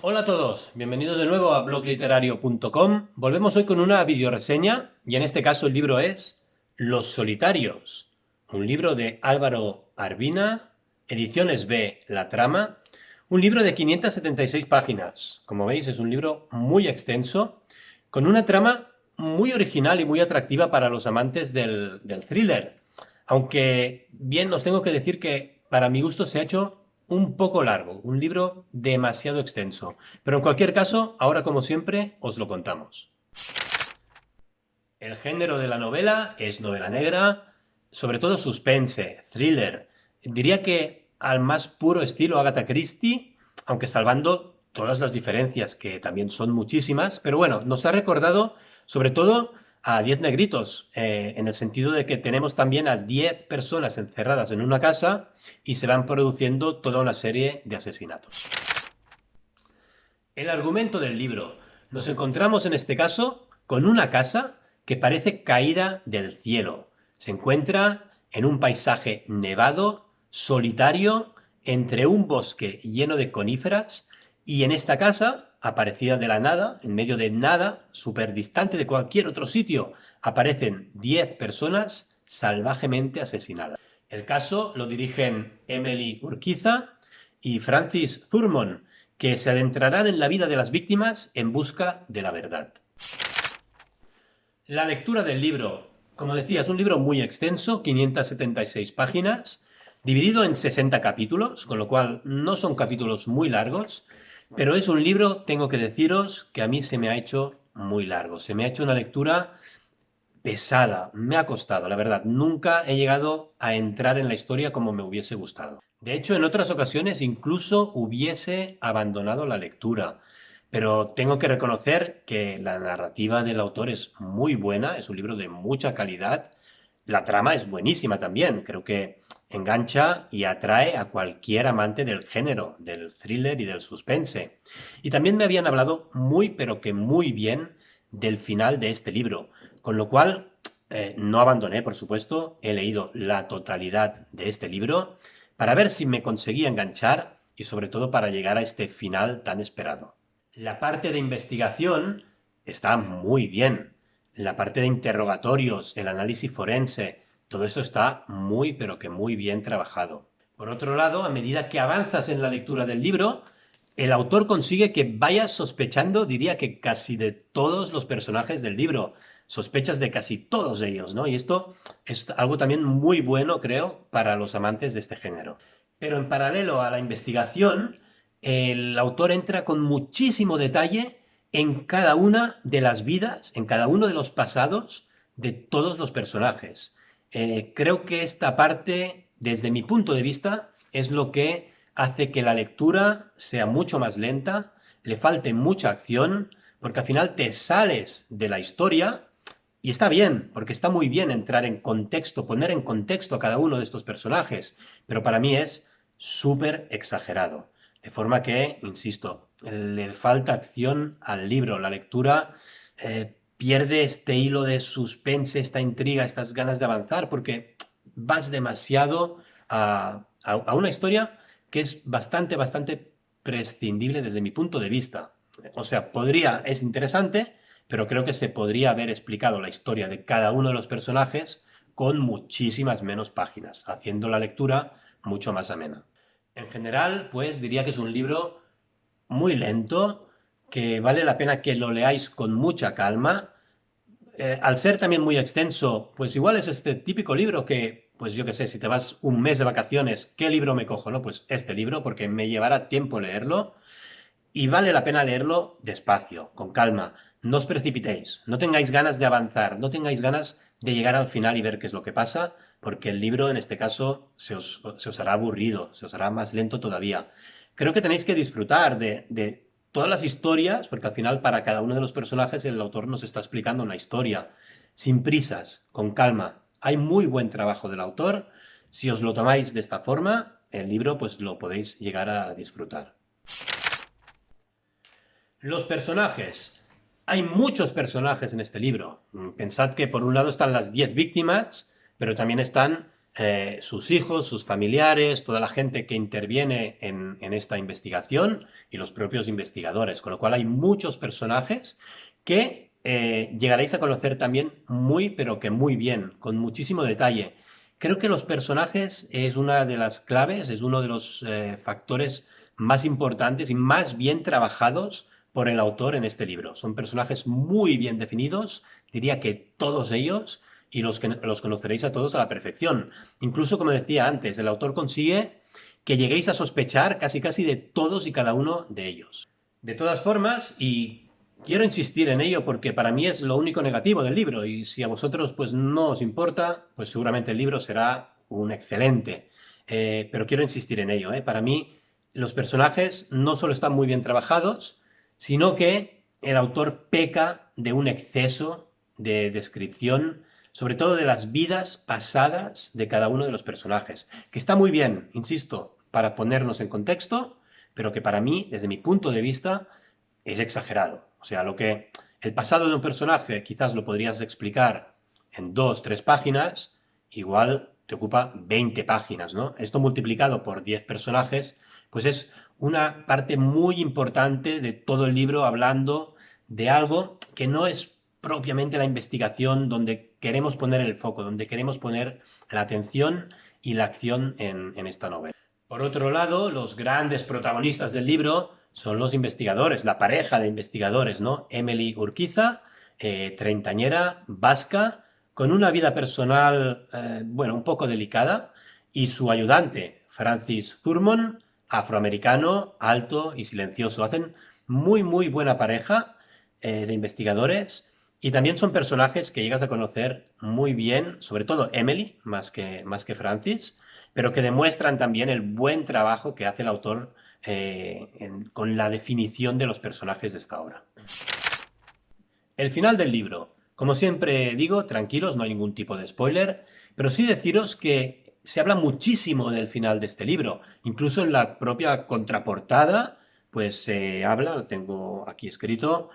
Hola a todos, bienvenidos de nuevo a blogliterario.com. Volvemos hoy con una videoreseña y en este caso el libro es Los Solitarios, un libro de Álvaro Arbina, Ediciones B, La Trama, un libro de 576 páginas. Como veis es un libro muy extenso, con una trama muy original y muy atractiva para los amantes del thriller. Aunque bien os tengo que decir que para mi gusto se ha hecho un poco largo, un libro demasiado extenso. Pero en cualquier caso, ahora como siempre, os lo contamos. El género de la novela es novela negra, sobre todo suspense, thriller. Diría que al más puro estilo Agatha Christie, aunque salvando todas las diferencias, que también son muchísimas, pero bueno, nos ha recordado sobre todo a 10 negritos, en el sentido de que tenemos también a 10 personas encerradas en una casa y se van produciendo toda una serie de asesinatos. El argumento del libro. Nos encontramos en este caso con una casa que parece caída del cielo. Se encuentra en un paisaje nevado, solitario, entre un bosque lleno de coníferas, y en esta casa, aparecida de la nada, en medio de nada, súper distante de cualquier otro sitio, aparecen 10 personas salvajemente asesinadas. El caso lo dirigen Emily Urquiza y Francis Thurmond, que se adentrarán en la vida de las víctimas en busca de la verdad. La lectura del libro, como decía, es un libro muy extenso, 576 páginas, dividido en 60 capítulos, con lo cual no son capítulos muy largos, pero es un libro, tengo que deciros, que a mí se me ha hecho muy largo. Se me ha hecho una lectura pesada, me ha costado, la verdad. Nunca he llegado a entrar en la historia como me hubiese gustado. De hecho, en otras ocasiones incluso hubiese abandonado la lectura. Pero tengo que reconocer que la narrativa del autor es muy buena, es un libro de mucha calidad. La trama es buenísima también, creo que engancha y atrae a cualquier amante del género, del thriller y del suspense. Y también me habían hablado muy, pero que muy bien del final de este libro, con lo cual no abandoné, por supuesto, he leído la totalidad de este libro para ver si me conseguía enganchar y sobre todo para llegar a este final tan esperado. La parte de investigación está muy bien. La parte de interrogatorios, el análisis forense, todo eso está muy, pero que muy bien trabajado. Por otro lado, a medida que avanzas en la lectura del libro, el autor consigue que vayas sospechando, diría que casi de todos los personajes del libro. Sospechas de casi todos ellos, ¿no? Y esto es algo también muy bueno, creo, para los amantes de este género. Pero en paralelo a la investigación, el autor entra con muchísimo detalle en cada una de las vidas, en cada uno de los pasados de todos los personajes. Creo que esta parte, desde mi punto de vista, es lo que hace que la lectura sea mucho más lenta, le falte mucha acción, porque al final te sales de la historia y está bien, porque está muy bien entrar en contexto, poner en contexto a cada uno de estos personajes, pero para mí es súper exagerado. De forma que, insisto, le falta acción al libro. La lectura pierde este hilo de suspense, esta intriga, estas ganas de avanzar, porque vas demasiado a una historia que es bastante prescindible desde mi punto de vista. O sea, es interesante, pero creo que se podría haber explicado la historia de cada uno de los personajes con muchísimas menos páginas, haciendo la lectura mucho más amena. En general, pues diría que es un libro muy lento, que vale la pena que lo leáis con mucha calma. Al ser también muy extenso, pues igual es este típico libro que, pues yo qué sé, si te vas un mes de vacaciones, ¿qué libro me cojo? No, pues este libro, porque me llevará tiempo leerlo y vale la pena leerlo despacio, con calma. No os precipitéis, no tengáis ganas de avanzar, no tengáis ganas de llegar al final y ver qué es lo que pasa, porque el libro en este caso se os hará aburrido, se os hará más lento todavía. Creo que tenéis que disfrutar de todas las historias, porque al final para cada uno de los personajes el autor nos está explicando una historia, sin prisas, con calma. Hay muy buen trabajo del autor. Si os lo tomáis de esta forma, el libro pues lo podéis llegar a disfrutar. Los personajes. Hay muchos personajes en este libro. Pensad que por un lado están las 10 víctimas, pero también están sus hijos, sus familiares, toda la gente que interviene en esta investigación y los propios investigadores, con lo cual hay muchos personajes que llegaréis a conocer también muy, pero que muy bien, con muchísimo detalle. Creo que los personajes es una de las claves, es uno de los factores más importantes y más bien trabajados por el autor en este libro. Son personajes muy bien definidos, diría que todos ellos, y los conoceréis a todos a la perfección. Incluso, como decía antes, el autor consigue que lleguéis a sospechar casi casi de todos y cada uno de ellos. De todas formas, y quiero insistir en ello porque para mí es lo único negativo del libro, y si a vosotros pues no os importa, pues seguramente el libro será un excelente. Pero quiero insistir en ello. Para mí los personajes no solo están muy bien trabajados, sino que el autor peca de un exceso de descripción, sobre todo de las vidas pasadas de cada uno de los personajes, que está muy bien, insisto, para ponernos en contexto, pero que para mí, desde mi punto de vista, es exagerado. O sea, el pasado de un personaje quizás lo podrías explicar en 2, 3 páginas, igual te ocupa 20 páginas, ¿no? Esto multiplicado por 10 personajes, pues es una parte muy importante de todo el libro hablando de algo que no es propiamente la investigación donde queremos poner el foco, donde queremos poner la atención y la acción en esta novela. Por otro lado, los grandes protagonistas del libro son los investigadores, la pareja de investigadores, ¿no? Emily Urquiza, treintañera, vasca, con una vida personal, bueno, un poco delicada, y su ayudante, Francis Thurmond, afroamericano, alto y silencioso. Hacen muy, muy buena pareja de investigadores y también son personajes que llegas a conocer muy bien, sobre todo Emily, más que Francis, pero que demuestran también el buen trabajo que hace el autor con la definición de los personajes de esta obra. El final del libro. Como siempre digo, tranquilos, no hay ningún tipo de spoiler, pero sí deciros que se habla muchísimo del final de este libro. Incluso en la propia contraportada, pues se habla, lo tengo aquí escrito,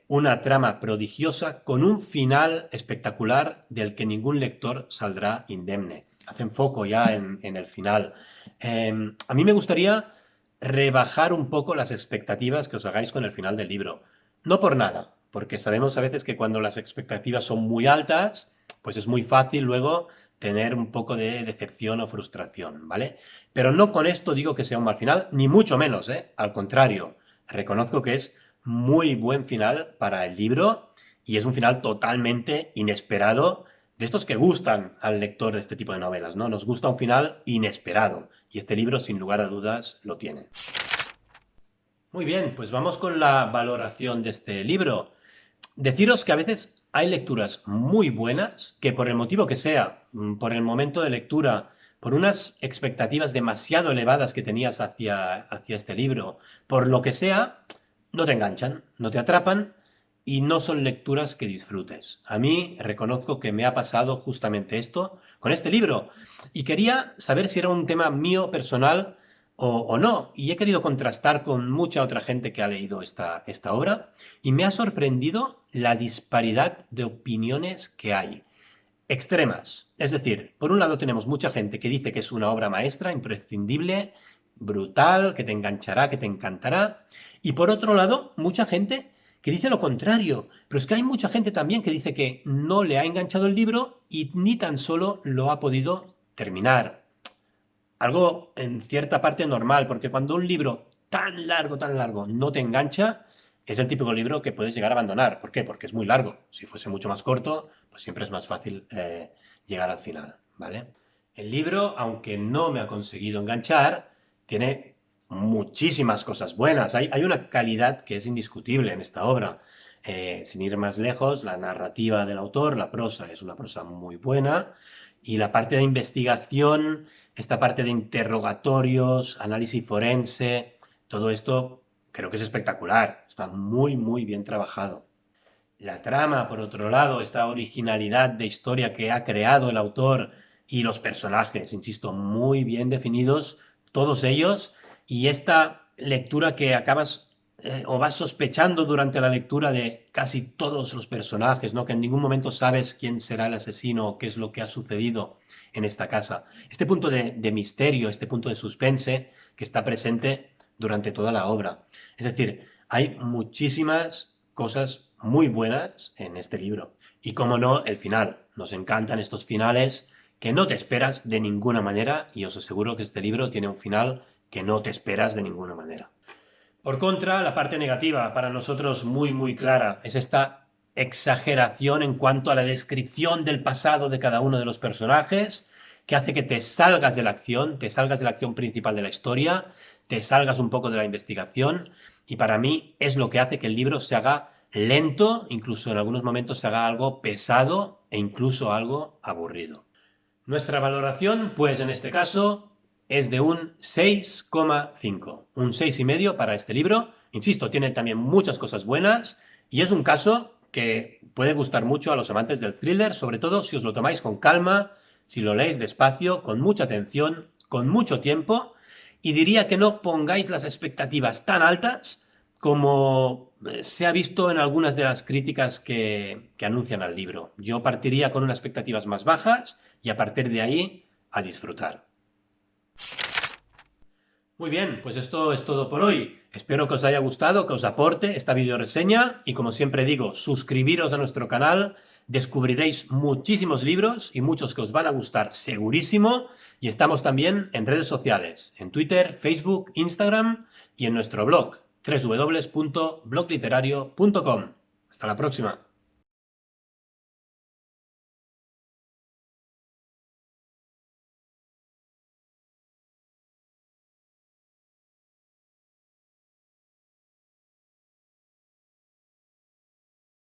una trama prodigiosa con un final espectacular del que ningún lector saldrá indemne. Hacen foco ya en el final. A mí me gustaría rebajar un poco las expectativas que os hagáis con el final del libro. No por nada, porque sabemos a veces que cuando las expectativas son muy altas, pues es muy fácil luego tener un poco de decepción o frustración, ¿vale? Pero no con esto digo que sea un mal final, ni mucho menos, ¿eh? Al contrario, reconozco que es muy buen final para el libro y es un final totalmente inesperado, de estos que gustan al lector de este tipo de novelas, ¿no? Nos gusta un final inesperado y este libro, sin lugar a dudas, lo tiene. Muy bien, pues vamos con la valoración de este libro. Deciros que a veces hay lecturas muy buenas que por el motivo que sea, por el momento de lectura, por unas expectativas demasiado elevadas que tenías hacia este libro, por lo que sea, no te enganchan, no te atrapan y no son lecturas que disfrutes. A mí reconozco que me ha pasado justamente esto con este libro y quería saber si era un tema mío personal o no. Y he querido contrastar con mucha otra gente que ha leído esta obra y me ha sorprendido la disparidad de opiniones que hay. Extremas. Es decir, por un lado tenemos mucha gente que dice que es una obra maestra, imprescindible, brutal, que te enganchará, que te encantará. Y por otro lado, mucha gente que dice lo contrario. Pero es que hay mucha gente también que dice que no le ha enganchado el libro y ni tan solo lo ha podido terminar. Algo en cierta parte normal, porque cuando un libro tan largo no te engancha, es el típico libro que puedes llegar a abandonar. ¿Por qué? Porque es muy largo. Si fuese mucho más corto, pues siempre es más fácil llegar al final, ¿vale? El libro, aunque no me ha conseguido enganchar, tiene muchísimas cosas buenas. Hay una calidad que es indiscutible en esta obra. Sin ir más lejos, la narrativa del autor, la prosa, es una prosa muy buena. Y la parte de investigación, esta parte de interrogatorios, análisis forense, todo esto creo que es espectacular. Está muy, muy bien trabajado. La trama, por otro lado, esta originalidad de historia que ha creado el autor y los personajes, insisto, muy bien definidos, todos ellos, y esta lectura que acabas o vas sospechando durante la lectura de casi todos los personajes, ¿no? Que en ningún momento sabes quién será el asesino o qué es lo que ha sucedido en esta casa. Este punto de misterio, este punto de suspense que está presente durante toda la obra. Es decir, hay muchísimas cosas muy buenas en este libro. Y como no, el final. Nos encantan estos finales que no te esperas de ninguna manera, y os aseguro que este libro tiene un final que no te esperas de ninguna manera. Por contra, la parte negativa, para nosotros muy clara, es esta exageración en cuanto a la descripción del pasado de cada uno de los personajes, que hace que te salgas de la acción principal de la historia, te salgas un poco de la investigación, y para mí es lo que hace que el libro se haga lento, incluso en algunos momentos se haga algo pesado e incluso algo aburrido. Nuestra valoración, pues en este caso, es de un 6,5. Un 6,5 para este libro. Insisto, tiene también muchas cosas buenas y es un caso que puede gustar mucho a los amantes del thriller, sobre todo si os lo tomáis con calma, si lo leéis despacio, con mucha atención, con mucho tiempo, y diría que no pongáis las expectativas tan altas como se ha visto en algunas de las críticas que anuncian al libro. Yo partiría con unas expectativas más bajas y a partir de ahí a disfrutar. Muy bien, pues esto es todo por hoy. Espero que os haya gustado, que os aporte esta videoreseña y como siempre digo, suscribiros a nuestro canal, descubriréis muchísimos libros y muchos que os van a gustar segurísimo y estamos también en redes sociales, en Twitter, Facebook, Instagram y en nuestro blog www.blogliterario.com. Hasta la próxima.